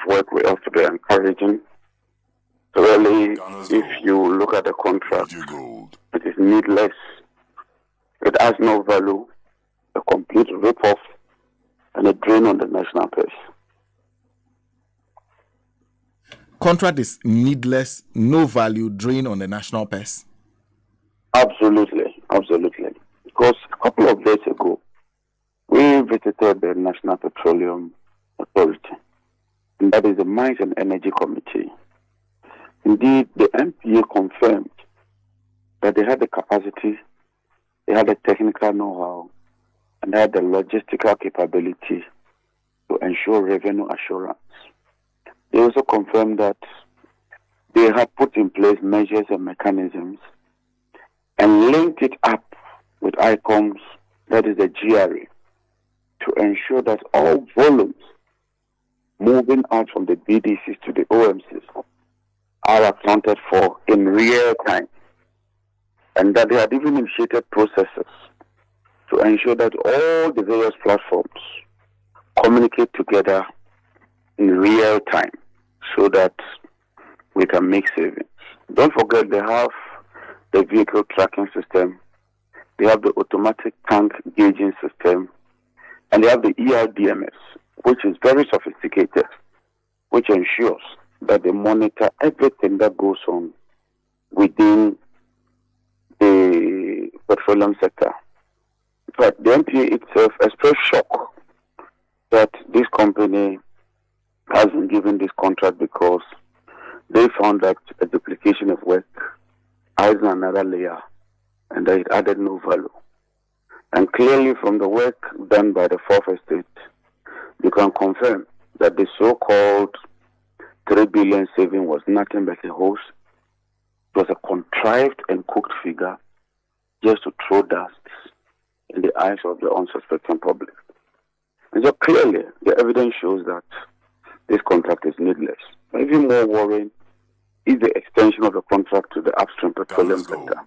work we have to be encouraging. So really, if you look at the contract, it is needless. It has no value, a complete rip-off, and a drain on the national purse. Contract is needless, no value, drain on the national purse. Absolutely. Because a couple of days ago, we visited the National Petroleum Authority, and that is the Mines and Energy Committee. Indeed, the MPA confirmed that they had the capacity, they had the technical know-how, and they had the logistical capability to ensure revenue assurance. They also confirmed that they had put in place measures and mechanisms and linked it up with ICOMS, that is the GRA, to ensure that all volumes moving out from the BDCs to the OMCs are accounted for in real time, and that they had even initiated processes to ensure that all the various platforms communicate together in real time so that we can make savings. Don't forget they have the vehicle tracking system, they have the automatic tank gauging system, and they have the ERDMS, which is very sophisticated, which ensures that they monitor everything that goes on within the petroleum sector. But the MPA itself expressed shock that this company has been given this contract because they found that a duplication of work adds another layer and that it added no value. And clearly from the work done by the fourth estate, you can confirm that the so-called 3 billion saving was nothing but a hoax. It was a contrived and cooked figure just to throw dust in the eyes of the unsuspecting public. And so clearly, the evidence shows that this contract is needless. Even more worrying is the extension of the contract to the upstream petroleum sector.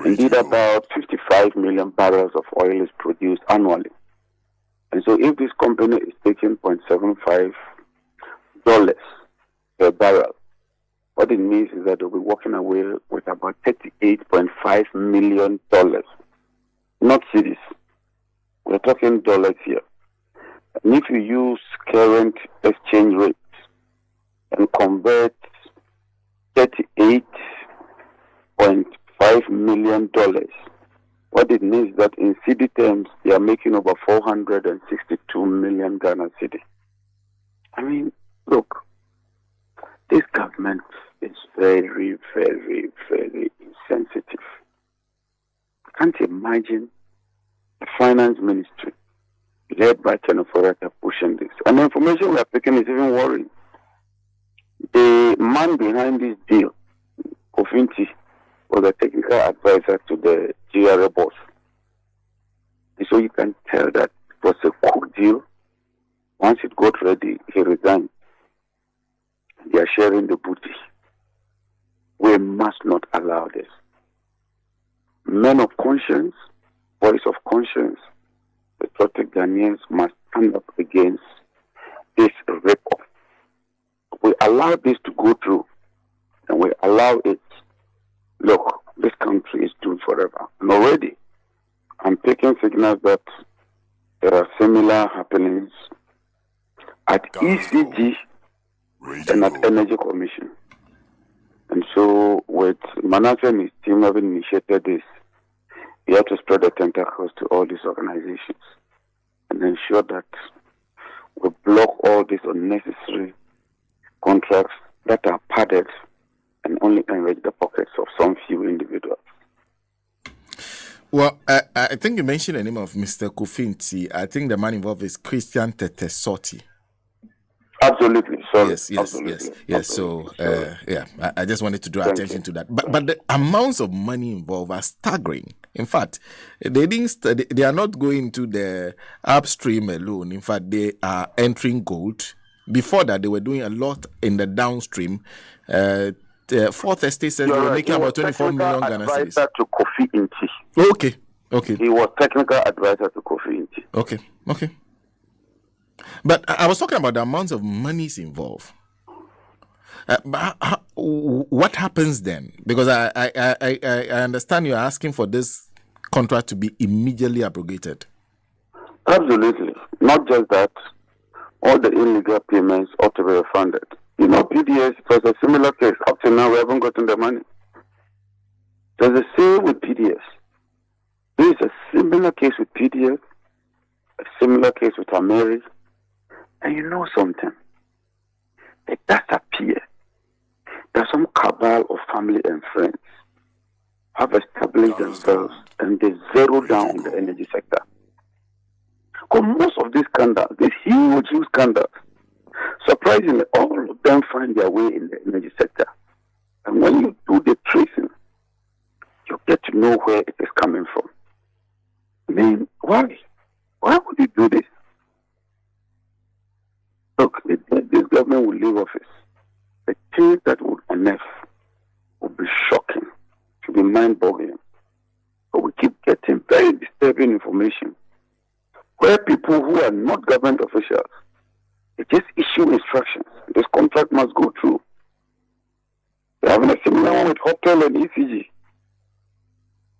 Indeed, about 55 million barrels of oil is produced annually. And so if this company is taking $0.75 per barrel, what it means is that they'll be walking away with about $38.5 million. Not cities. We're talking dollars here. And if you use current exchange rates and convert $38.5 million, what it means is that in cedi terms, they are making over 462 million Ghana cedi. I mean, look, this government is very, very, very insensitive. I can't imagine the finance ministry led by Kenoforata pushing this. And the information we are picking is even worrying. The man behind this deal, Kofinti, was a technical advisor to the GRA boss. And so you can tell that it was a cook deal. Once it got ready, he resigned. They are sharing the booty. We must not allow this. Men of conscience, voice of conscience, patriotic Ghanaians must stand up against this rip-off. We allow this to go through, and we allow it. Look, this country is doomed forever. And already, I'm taking signals that there are similar happenings at ECG and at Energy Commission. And so, with Manasseh and his team having initiated this, we have to spread the tentacles to all these organizations and ensure that we block all these unnecessary contracts that are padded and only enrich the pockets of some few individuals. Well, I think you mentioned the name of Mr. Kofinti. I think the man involved is Christian Tetesotti. Absolutely. Sorry. Yes. Absolutely. So, I just wanted to draw attention to that. But the amounts of money involved are staggering. In fact, they are not going to the upstream alone. In fact, they are entering gold. Before that, they were doing a lot in the downstream. Fourth estate says they were making about 24 million Ghana cedis. Advisor to Kofi Inti. Okay. He was technical advisor to Kofi Inti. Okay. But I was talking about the amounts of monies involved. But what happens then? Because I understand you're asking for this contract to be immediately abrogated. Absolutely. Not just that, all the illegal payments ought to be refunded. You know, PDS was a similar case. Up to now, we haven't gotten the money. There's the same with PDS. There is a similar case with PDS, a similar case with Ameri. And you know something? It does appear that some cabal of family and friends have established themselves and they zero down on the energy sector. Because most of these scandals, these huge scandals, surprisingly, all of them find their way in the energy sector. And when you do the tracing, you get to know where it is coming from. I mean, why? Why would you do this? Look, this government will leave office. The change that would unearth would be shocking, to be mind-boggling. But we keep getting very disturbing information where people who are not government officials, they just issue instructions. This contract must go through. They're having a similar one with hotel and ECG.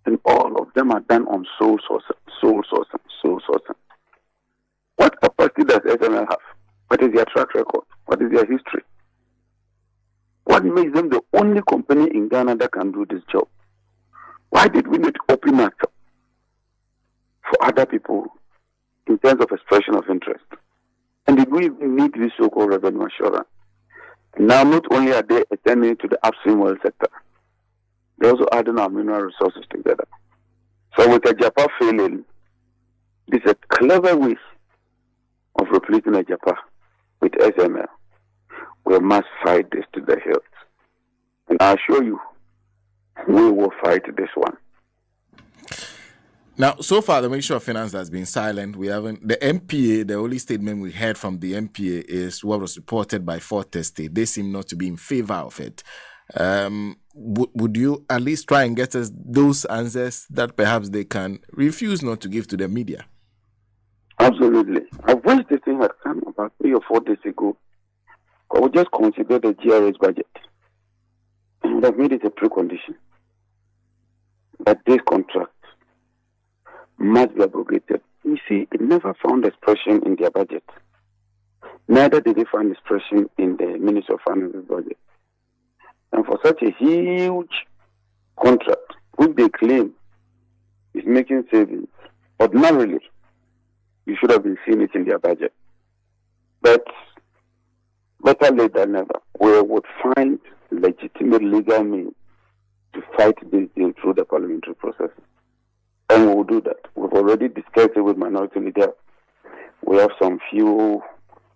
And all of them are done on sole sourcing. What capacity does SML have? What is their track record? What is their history? What makes them the only company in Ghana that can do this job? Why did we need to open up for other people in terms of expression of interest? And did we even need this so-called revenue assurance? And now, not only are they attending to the upstream oil sector, they're also adding our mineral resources together. So with the Japa failing, this is a clever way of replacing a Japa with SML. We must fight this to the hilt. And I assure you, we will fight this one. Now, so far, the Ministry of Finance has been silent. We haven't. The MPA, the only statement we heard from the MPA is what was reported by Fortescue. They seem not to be in favor of it. Would you at least try and get us those answers that perhaps they can refuse not to give to the media? Absolutely. I wish this thing had come about 3 or 4 days ago. I would just consider the GRH budget and would have made it a precondition that this contract must be abrogated. You see, it never found expression in their budget. Neither did it find expression in the Ministry of Finance's budget. And for such a huge contract, which they claim is making savings, ordinarily, you should have been seeing it in their budget. But better late than never, we would find legitimate legal means to fight this deal through the parliamentary process. And we will do that. We've already discussed it with minority leaders. We have some few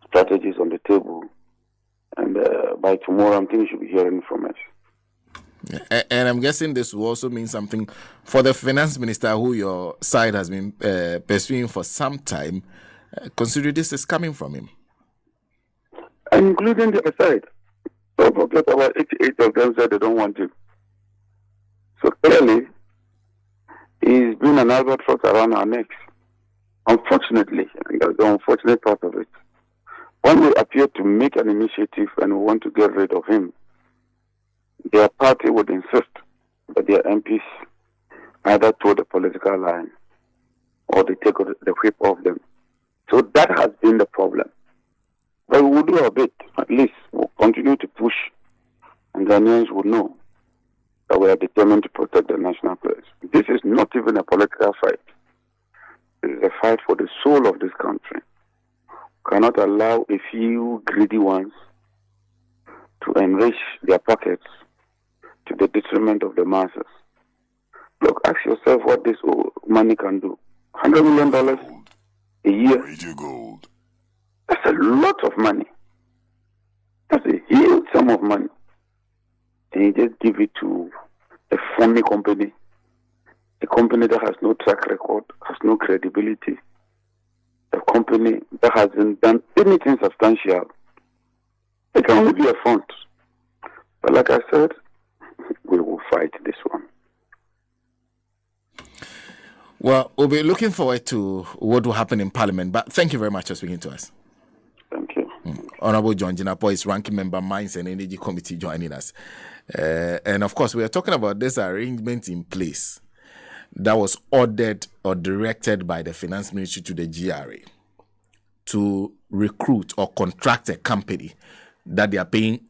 strategies on the table. And by tomorrow, I'm thinking you should be hearing from us. And I'm guessing this will also mean something for the finance minister who your side has been pursuing for some time. Consider this is coming from him. Including the other side. Don't forget about 88 of them said they don't want him. So clearly, he's been an albatross around our necks. Unfortunately, and that's the unfortunate part of it. When we appear to make an initiative and we want to get rid of him, their party would insist that their MPs either toe the political line or they take the whip off them. So that has been the problem. But we will do our bit. At least we'll continue to push, and Ghanaians will know that we are determined to protect the national purse. This is not even a political fight. It is a fight for the soul of this country. We cannot allow a few greedy ones to enrich their pockets to the detriment of the masses. Look, ask yourself what this money can do. $100 million a year. Gold. That's a lot of money. That's a huge sum of money. And you just give it to a phony company, a company that has no track record, has no credibility, a company that hasn't done anything substantial. It can only be a front. But like I said, we will fight this one. Well, we'll be looking forward to what will happen in Parliament. But thank you very much for speaking to us. Honorable John Jinapo is ranking member, Mines and Energy Committee, joining us. And of course, we are talking about this arrangement in place that was ordered or directed by the Finance Ministry to the GRA to recruit or contract a company that they are paying